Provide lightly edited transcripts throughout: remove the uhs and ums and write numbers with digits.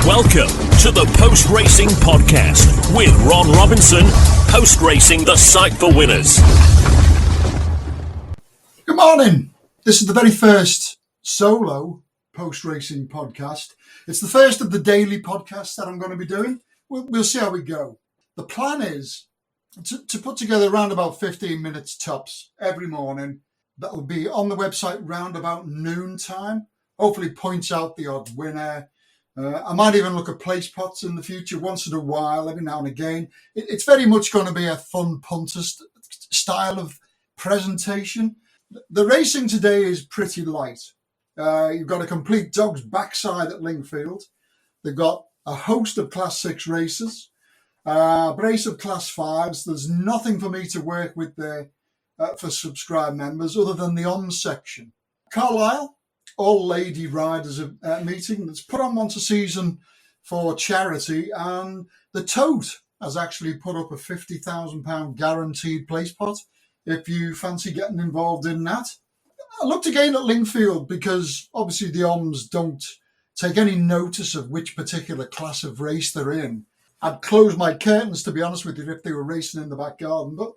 Welcome to the Post Racing Podcast with Ron Robinson, Post Racing, the site for winners. Good morning. This is the very first solo Post Racing podcast. It's the first of the daily podcasts that I'm going to be doing. We'll see how we go. The plan is to put together around about 15 minutes tops every morning. That will be on the website round about noon time. Hopefully points out the odd winner. I might even look at Placepots in the future once in a while, every now and again. It's very much going to be a fun punter style of presentation. The racing today is pretty light. You've got a complete dog's backside at Lingfield. They've got a host of Class 6 races, a brace of Class 5s. There's nothing for me to work with there for subscribed members other than the OMMS section. Carlisle, all-lady riders meeting that's put on once a season for charity, and the Tote has actually put up a £50,000 guaranteed Placepot if you fancy getting involved in that. I looked again at Lingfield because obviously the OMMS don't take any notice of which particular class of race they're in. I'd close my curtains, to be honest with you, if they were racing in the back garden. But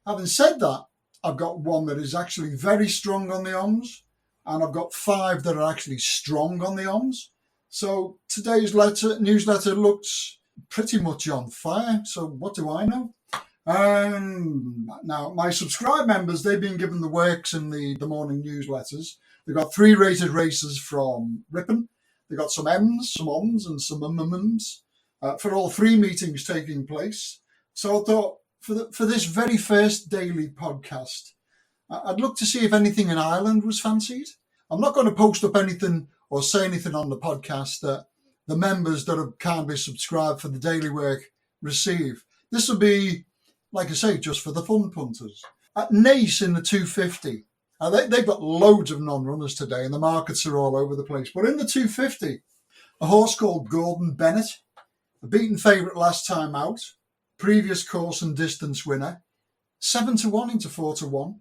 having said that, I've got one that is actually very strong on the OMMS, and I've got 5 that are actually strong on the OMMS. So today's newsletter looks pretty much on fire. So what do I know? Now, my subscribed members, they've been given the works in the morning newsletters. They've got 3 rated races from Ripon. They've got some M's, some OMMS, and some OMMS for all 3 meetings taking place. So I thought, for this very first daily podcast, I'd look to see if anything in Ireland was fancied. I'm not going to post up anything or say anything on the podcast that the members that have kindly subscribed for the daily work receive. This will be, like I say, just for the fun punters. At Nace in the 250, they've got loads of non-runners today and the markets are all over the place. But in the 250, a horse called Gordon Bennett, a beaten favourite last time out, previous course and distance winner, 7-1 into 4-1.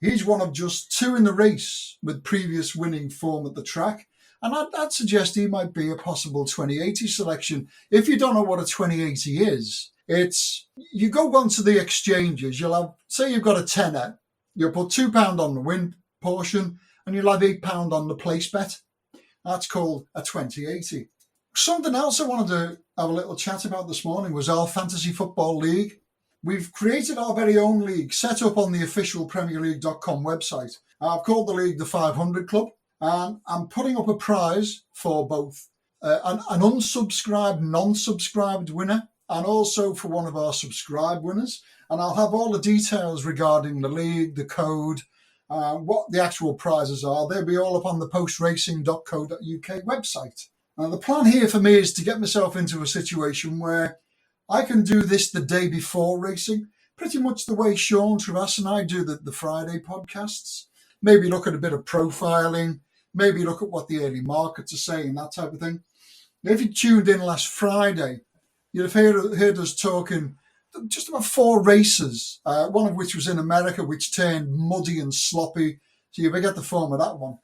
He's one of just 2 in the race with previous winning form at the track. And I'd suggest he might be a possible 2080 selection. If you don't know what a 2080 is, it's, you go onto the exchanges, you'll have, say you've got a tenner, you'll put £2 on the win portion and you'll have £8 on the place bet. That's called a 2080. Something else I wanted to have a little chat about this morning was our Fantasy Football League. We've created our very own league, set up on the official PremierLeague.com website. I've called the league the 500 Club, and I'm putting up a prize for both an unsubscribed, non-subscribed winner, and also for one of our subscribed winners. And I'll have all the details regarding the league, the code, what the actual prizes are. They'll be all up on the postracing.co.uk website. Now, the plan here for me is to get myself into a situation where I can do this the day before racing, pretty much the way Sean Travass and I do the Friday podcasts. Maybe look at a bit of profiling, maybe look at what the early markets are saying, that type of thing. If you tuned in last Friday, you'd have heard us talking just about 4 races, one of which was in America, which turned muddy and sloppy, so you forget the form of that one.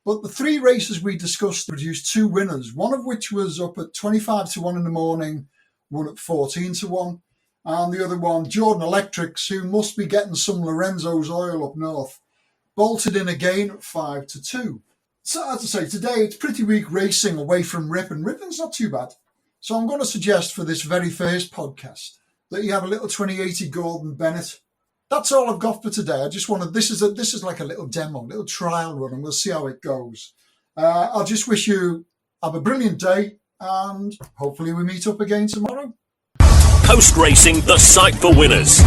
But the 3 races we discussed produced 2 winners, one of which was up at 25-1 in the morning, one at 14-1, and the other one, Jordan Electrics, who must be getting some Lorenzo's oil up north, bolted in again at 5-2. So as I say, today it's pretty weak racing away from Ripon. Ripon's not too bad. So I'm going to suggest for this very first podcast that you have a little 2080 Gordon Bennett. That's all I've got for today. I just wanted, this is like a little demo, little trial run, and we'll see how it goes. I'll just wish you have a brilliant day, and hopefully we meet up again tomorrow. Post Racing, the site for winners.